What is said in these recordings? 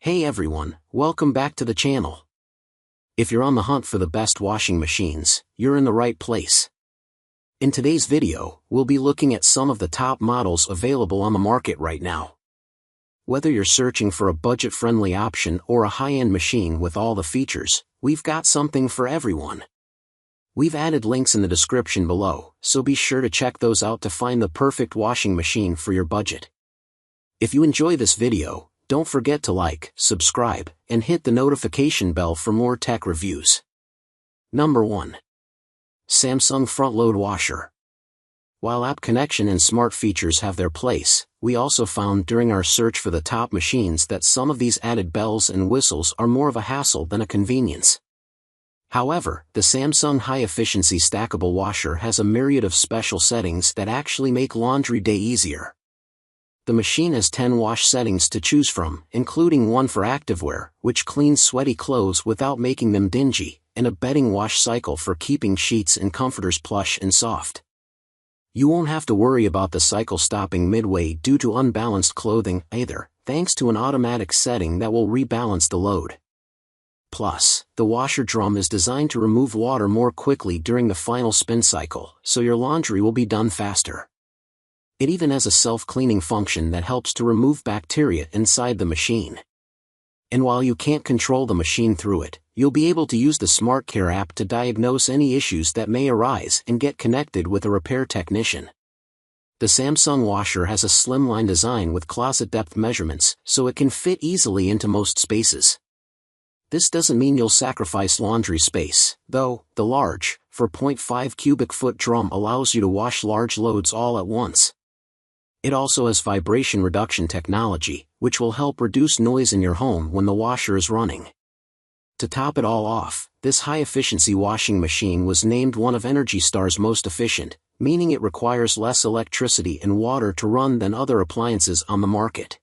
Hey everyone, welcome back to the channel. If you're on the hunt for the best washing machines, you're in the right place. In today's video, we'll be looking at some of the top models available on the market right now. Whether you're searching for a budget-friendly option or a high-end machine with all the features, we've got something for everyone. We've added links in the description below, so be sure to check those out to find the perfect washing machine for your budget. If you enjoy this video, don't forget to like, subscribe, and hit the notification bell for more tech reviews. Number 1. Samsung FrontLoad Washer. While app connection and smart features have their place, we also found during our search for the top machines that some of these added bells and whistles are more of a hassle than a convenience. However, the Samsung high-efficiency stackable washer has a myriad of special settings that actually make laundry day easier. The machine has 10 wash settings to choose from, including one for activewear, which cleans sweaty clothes without making them dingy, and a bedding wash cycle for keeping sheets and comforters plush and soft. You won't have to worry about the cycle stopping midway due to unbalanced clothing either, thanks to an automatic setting that will rebalance the load. Plus, the washer drum is designed to remove water more quickly during the final spin cycle, so your laundry will be done faster. It even has a self-cleaning function that helps to remove bacteria inside the machine. And while you can't control the machine through it, you'll be able to use the SmartCare app to diagnose any issues that may arise and get connected with a repair technician. The Samsung washer has a slimline design with closet depth measurements, so it can fit easily into most spaces. This doesn't mean you'll sacrifice laundry space, though. The large, 4.5 cubic foot drum allows you to wash large loads all at once. It also has vibration reduction technology, which will help reduce noise in your home when the washer is running. To top it all off, this high-efficiency washing machine was named one of Energy Star's most efficient, meaning it requires less electricity and water to run than other appliances on the market.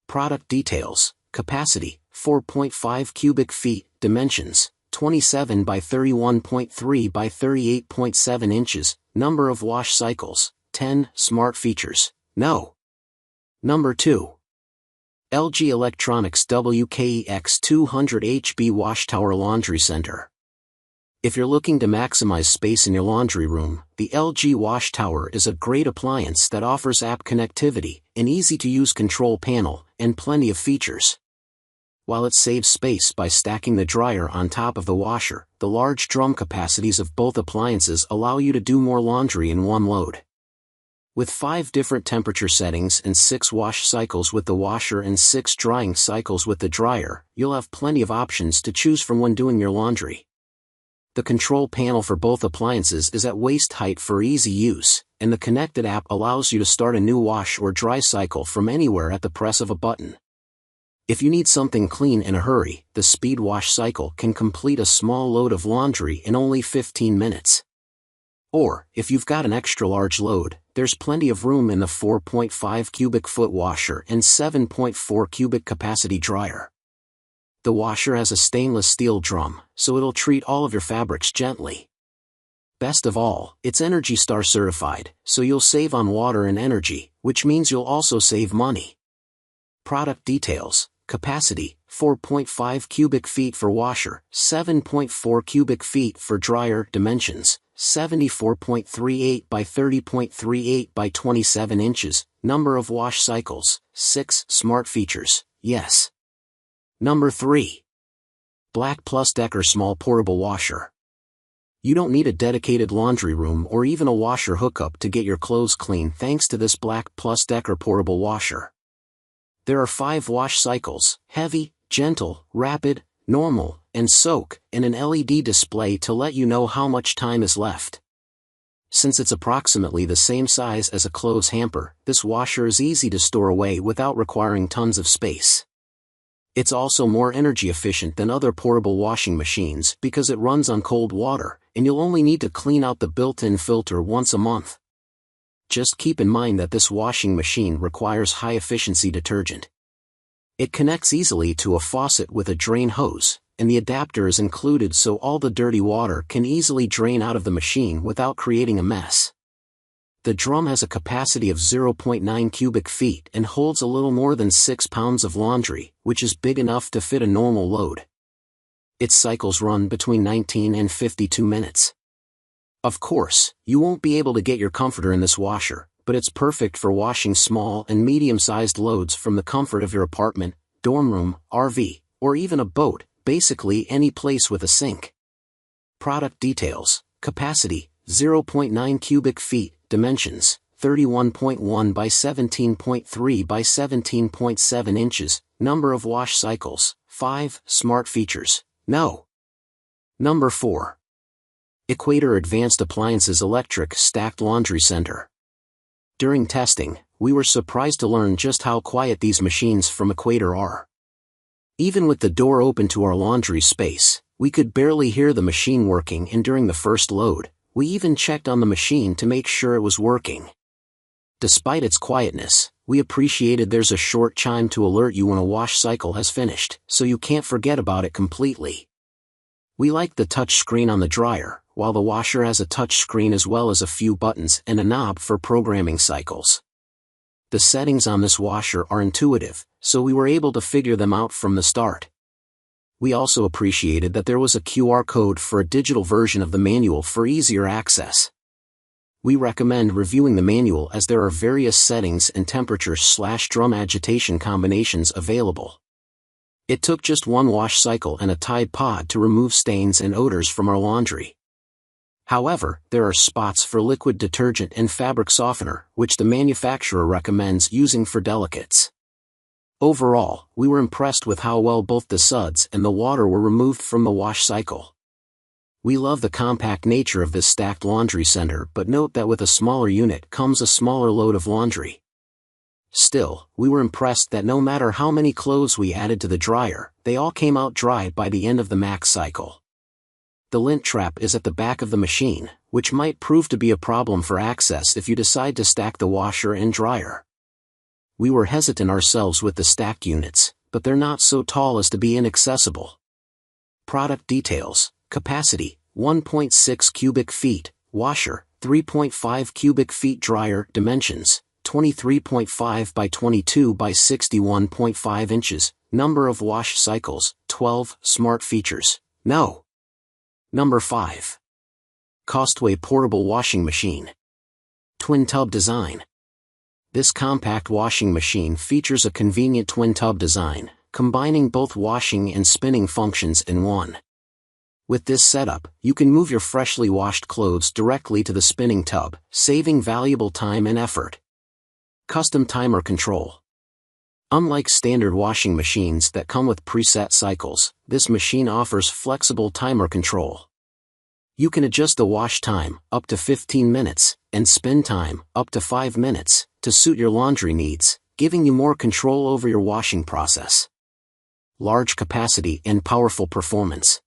Product details: capacity, 4.5 cubic feet, dimensions, 27 by 31.3 by 38.7 inches, number of wash cycles, 10, smart features, no. Number 2. LG Electronics WKEX200HB WashTower Laundry Center. If you're looking to maximize space in your laundry room, the LG WashTower is a great appliance that offers app connectivity, an easy-to-use control panel, and plenty of features. While it saves space by stacking the dryer on top of the washer, the large drum capacities of both appliances allow you to do more laundry in one load. With 5 different temperature settings and 6 wash cycles with the washer and 6 drying cycles with the dryer, you'll have plenty of options to choose from when doing your laundry. The control panel for both appliances is at waist height for easy use, and the connected app allows you to start a new wash or dry cycle from anywhere at the press of a button. If you need something clean in a hurry, the speed wash cycle can complete a small load of laundry in only 15 minutes. Or, if you've got an extra large load, there's plenty of room in the 4.5 cubic foot washer and 7.4 cubic capacity dryer. The washer has a stainless steel drum, so it'll treat all of your fabrics gently. Best of all, it's Energy Star certified, so you'll save on water and energy, which means you'll also save money. Product details: capacity, 4.5 cubic feet for washer, 7.4 cubic feet for dryer, dimensions, 74.38 by 30.38 by 27 inches, number of wash cycles, 6, smart features, yes. Number 3. Black+Decker Small Portable Washer. You don't need a dedicated laundry room or even a washer hookup to get your clothes clean thanks to this Black+Decker portable washer. There are 5 wash cycles: heavy, gentle, rapid, normal, and soak, and an LED display to let you know how much time is left. Since it's approximately the same size as a clothes hamper, this washer is easy to store away without requiring tons of space. It's also more energy efficient than other portable washing machines because it runs on cold water, and you'll only need to clean out the built-in filter once a month. Just keep in mind that this washing machine requires high-efficiency detergent. It connects easily to a faucet with a drain hose, and the adapter is included so all the dirty water can easily drain out of the machine without creating a mess. The drum has a capacity of 0.9 cubic feet and holds a little more than 6 pounds of laundry, which is big enough to fit a normal load. Its cycles run between 19 and 52 minutes. Of course, you won't be able to get your comforter in this washer, but it's perfect for washing small and medium-sized loads from the comfort of your apartment, dorm room, RV, or even a boat, basically any place with a sink. Product details: capacity, 0.9 cubic feet, dimensions, 31.1 by 17.3 by 17.7 inches, number of wash cycles, 5, smart features, no. Number 4. Equator Advanced Appliances Electric Stacked Laundry Center. During testing, we were surprised to learn just how quiet these machines from Equator are. Even with the door open to our laundry space, we could barely hear the machine working, and during the first load, we even checked on the machine to make sure it was working. Despite its quietness, we appreciated there's a short chime to alert you when a wash cycle has finished, so you can't forget about it completely. We like the touch screen on the dryer, while the washer has a touch screen as well as a few buttons and a knob for programming cycles. The settings on this washer are intuitive, so we were able to figure them out from the start. We also appreciated that there was a QR code for a digital version of the manual for easier access. We recommend reviewing the manual as there are various settings and temperature/drum agitation combinations available. It took just one wash cycle and a Tide Pod to remove stains and odors from our laundry. However, there are spots for liquid detergent and fabric softener, which the manufacturer recommends using for delicates. Overall, we were impressed with how well both the suds and the water were removed from the wash cycle. We love the compact nature of this stacked laundry center, but note that with a smaller unit comes a smaller load of laundry. Still, we were impressed that no matter how many clothes we added to the dryer, they all came out dry by the end of the max cycle. The lint trap is at the back of the machine, which might prove to be a problem for access if you decide to stack the washer and dryer. We were hesitant ourselves with the stacked units, but they're not so tall as to be inaccessible. Product details: capacity, 1.6 cubic feet, washer, 3.5 cubic feet, dryer, dimensions, 23.5 by 22 by 61.5 inches, number of wash cycles, 12, smart features, no. Number 5. Costway Portable Washing Machine. Twin tub design. This compact washing machine features a convenient twin tub design, combining both washing and spinning functions in one. With this setup, you can move your freshly washed clothes directly to the spinning tub, saving valuable time and effort. Custom timer control. Unlike standard washing machines that come with preset cycles, this machine offers flexible timer control. You can adjust the wash time, up to 15 minutes, and spin time, up to 5 minutes, to suit your laundry needs, giving you more control over your washing process. Large capacity and powerful performance.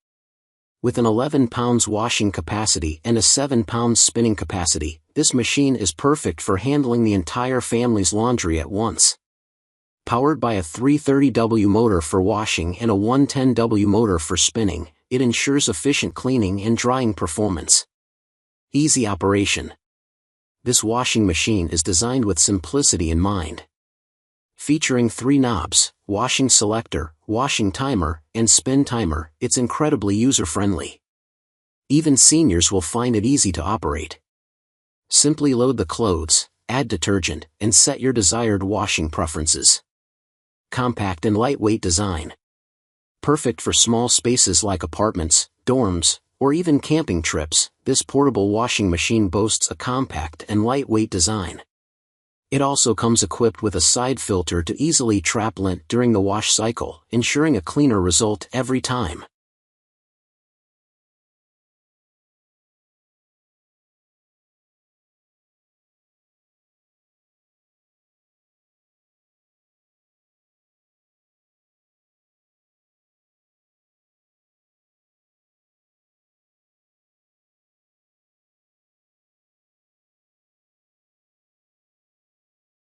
With an 11 pounds washing capacity and a 7 pounds spinning capacity, this machine is perfect for handling the entire family's laundry at once. Powered by a 330W motor for washing and a 110W motor for spinning, it ensures efficient cleaning and drying performance. Easy operation. This washing machine is designed with simplicity in mind. Featuring 3 knobs, washing selector, washing timer, and spin timer, it's incredibly user-friendly. Even seniors will find it easy to operate. Simply load the clothes, add detergent, and set your desired washing preferences. Compact and lightweight design. Perfect for small spaces like apartments, dorms, or even camping trips, this portable washing machine boasts a compact and lightweight design. It also comes equipped with a side filter to easily trap lint during the wash cycle, ensuring a cleaner result every time.